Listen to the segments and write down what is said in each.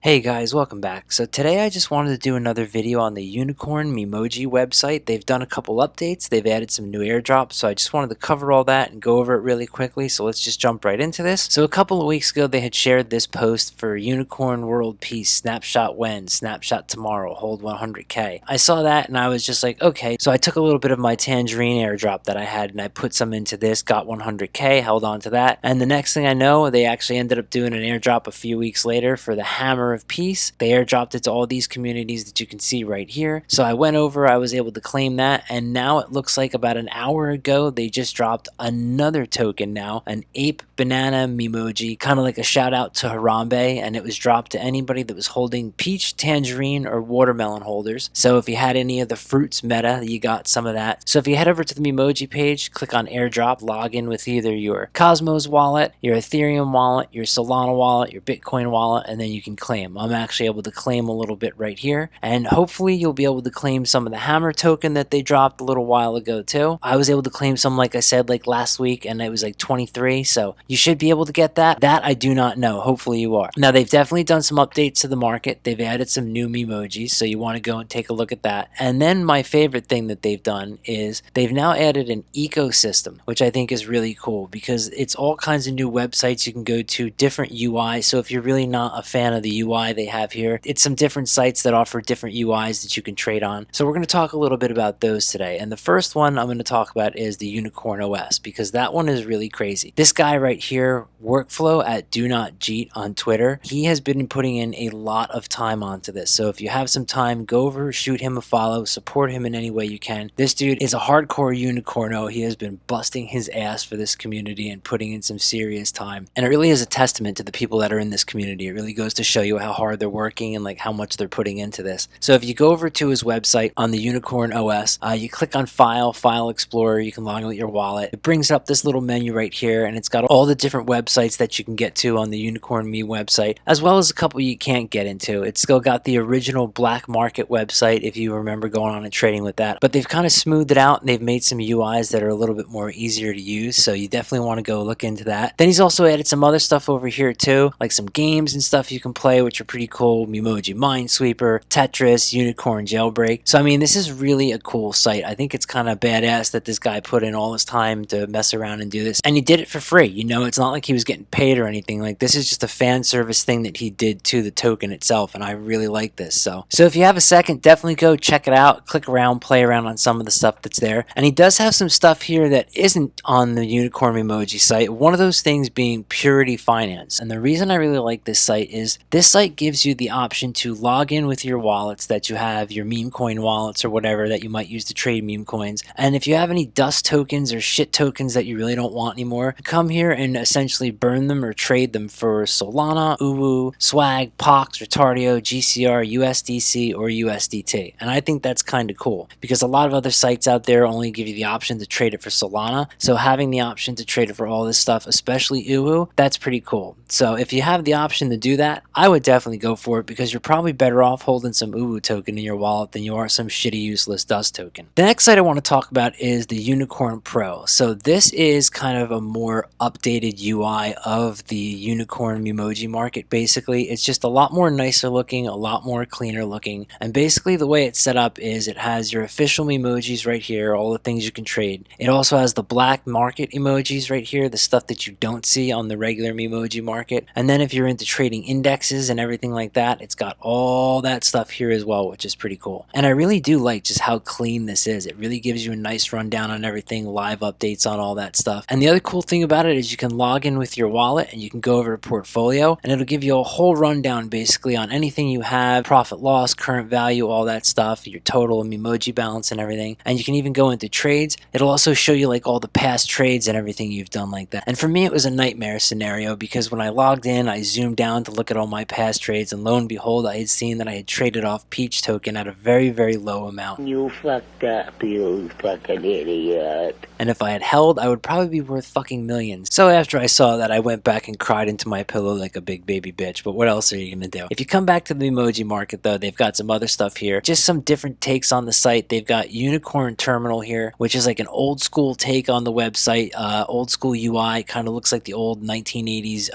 Hey guys, welcome back. So today I just wanted to do another video on the Unicorn Memoji website. They've done a couple updates, they've added some new airdrops, so I just wanted to cover all that and go over it really quickly. So let's just jump right into this. So a couple of weeks ago they had shared this post for Unicorn World Peace, snapshot when, snapshot tomorrow, hold 100k. I saw that and I was just like, okay. So I took a little bit of my Tangerine airdrop that I had and I put some into this, got 100k, held on to that. And the next thing I know, they actually ended up doing an airdrop a few weeks later for the Hammer of Peace. They airdropped it to all these communities that you can see right here. So I went over, I was able to claim that, and now it looks like about an hour ago they just dropped another token now, an ape banana memoji, kind of like a shout out to Harambe, and it was dropped to anybody that was holding peach, tangerine, or watermelon holders. So if you had any of the fruits meta, you got some of that. So if you head over to the Memoji page, click on airdrop, log in with either your Cosmos wallet, your Ethereum wallet, your Solana wallet, your Bitcoin wallet, and then you can claim. I'm actually able to claim a little bit right here, and hopefully you'll be able to claim some of the Hammer token that they dropped a little while ago too. I was able to claim some, like I said, like last week, and it was like 23, so you should be able to get that. That I do not know. Hopefully you are. Now they've definitely done some updates to the market. They've added some new memojis, so you want to go and take a look at that. And then my favorite thing that they've done is they've now added an ecosystem, which I think is really cool because it's all kinds of new websites you can go to, different UI. So if you're really not a fan of the UI they have here, it's some different sites that offer different UIs that you can trade on. So we're going to talk a little bit about those today. And the first one I'm going to talk about is the Unicorn OS, because that one is really crazy. This guy right here, Workflow at Do Not Cheat on Twitter, he has been putting in a lot of time onto this. So if you have some time, go over, shoot him a follow, support him in any way you can. This dude is a hardcore unicorno. He has been busting his ass for this community and putting in some serious time. And it really is a testament to the people that are in this community. It really goes to show you how hard they're working and like how much they're putting into this. So if you go over to his website on the Unicorn OS, you click on File Explorer, you can log in with your wallet. It brings up this little menu right here, and it's got all the different websites that you can get to on the Unicorn Me website, as well as a couple you can't get into. It's still got the original black market website if you remember going on and trading with that, but they've kind of smoothed it out and they've made some UIs that are a little bit more easier to use, so you definitely want to go look into that. Then he's also added some other stuff over here too, like some games and stuff you can play, which are pretty cool. Memoji Minesweeper, Tetris, Unicorn Jailbreak. So I mean, this is really a cool site. I think it's kind of badass that this guy put in all his time to mess around and do this, and he did it for free. You know, it's not like he was getting paid or anything. Like, this is just a fan service thing that he did to the token itself, and I really like this. So if you have a second, definitely go check it out, click around, play around on some of the stuff that's there. And he does have some stuff here that isn't on the Unicorn Memoji site, one of those things being Purity Finance. And the reason I really like this site is this site gives you the option to log in with your wallets that you have, your meme coin wallets or whatever that you might use to trade meme coins. And if you have any dust tokens or shit tokens that you really don't want anymore, come here and essentially burn them or trade them for Solana, UWU, Swag, POX, Retardio, GCR, USDC, or USDT. And I think that's kind of cool because a lot of other sites out there only give you the option to trade it for Solana. So having the option to trade it for all this stuff, especially UWU, that's pretty cool. So if you have the option to do that, I would definitely go for it because you're probably better off holding some UWU token in your wallet than you are some shitty useless dust token. The next site I want to talk about is the Unicorn Pro. So this is kind of a more updated UI of the Unicorn Memoji market. Basically, it's just a lot more nicer looking, a lot more cleaner looking. And basically the way it's set up is it has your official emojis right here, all the things you can trade. It also has the black market emojis right here, the stuff that you don't see on the regular Memoji market. And then if you're into trading indexes and everything like that, it's got all that stuff here as well, which is pretty cool. And I really do like just how clean this is. It really gives you a nice rundown on everything, live updates on all that stuff. And the other cool thing about it is you can log in with your wallet and you can go over to portfolio and it'll give you a whole rundown basically on anything you have, profit loss, current value, all that stuff, your total Memoji balance and everything. And you can even go into trades. It'll also show you like all the past trades and everything you've done like that. And for me, it was a nightmare scenario because when I logged in, I zoomed down to look at all my past trades, and lo and behold, I had seen that I had traded off Peach token at a very, very low amount. You fucked up, you fucking idiot. And if I had held, I would probably be worth fucking millions. So after I saw that, I went back and cried into my pillow like a big baby bitch. But what else are you gonna do? If you come back to the emoji market though, they've got some other stuff here. Just some different takes on the site. They've got Unicorn Terminal here, which is like an old school take on the website. Old school UI, kind of looks like the old 1980s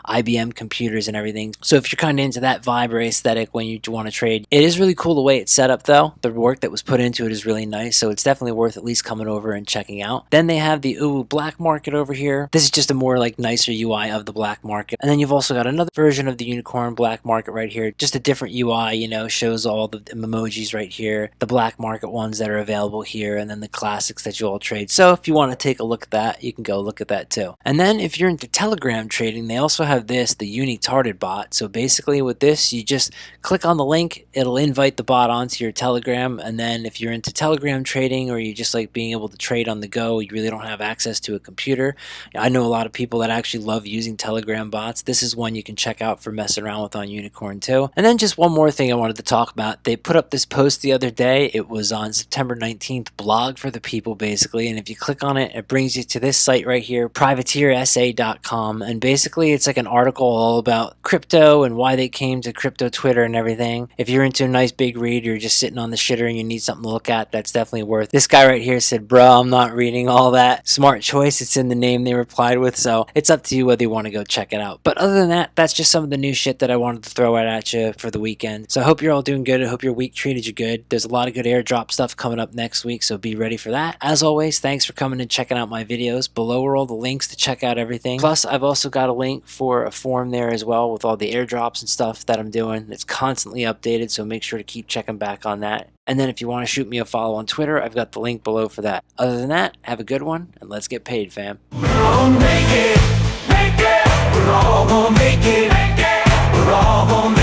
IBM computers and everything. So if you're kind of into that vibe or aesthetic when you want to trade. It is really cool the way it's set up though. The work that was put into it is really nice, so it's definitely worth at least coming over and checking out. Then they have the UWU black market over here. This is just a more like nicer UI of the black market. And then you've also got another version of the unicorn black market right here. Just a different UI, you know, shows all the emojis right here, the black market ones that are available here, and then the classics that you all trade. So if you want to take a look at that, you can go look at that too. And then if you're into Telegram trading, they also have this, the Uni-Tarted bot. So basically with this, you just click on the link, it'll invite the bot onto your Telegram. And then if you're into Telegram trading, or you just like being able to trade on the go, you really don't have access to a computer. I know a lot of people that actually love using Telegram bots. This is one you can check out for messing around with on Unicorn too. And then just one more thing I wanted to talk about. They put up this post the other day. It was on September 19th, blog for the people basically. And if you click on it, it brings you to this site right here, privateersa.com. And basically it's like an article all about crypto and why they came to crypto Twitter and everything. If you're into a nice big read, you're just sitting on the shitter and you need something to look at, that's definitely worth. This guy right here said, bro, I'm not reading all that. Smart choice. It's in the name they replied with. So it's up to you whether you want to go check it out. But other than that, that's just some of the new shit that I wanted to throw out at you for the weekend. So I hope you're all doing good. I hope your week treated you good. There's a lot of good airdrop stuff coming up next week, so be ready for that. As always, thanks for coming and checking out my videos. Below are all the links to check out everything. Plus, I've also got a link for a forum there as well with all the airdrops and stuff that I'm doing. It's constantly updated, so make sure to keep checking back on that. And then if you want to shoot me a follow on Twitter, I've got the link below for that. Other than that, have a good one, and let's get paid, fam. We're all make it, make it. We're all gonna make it, make it. We're all gonna make it.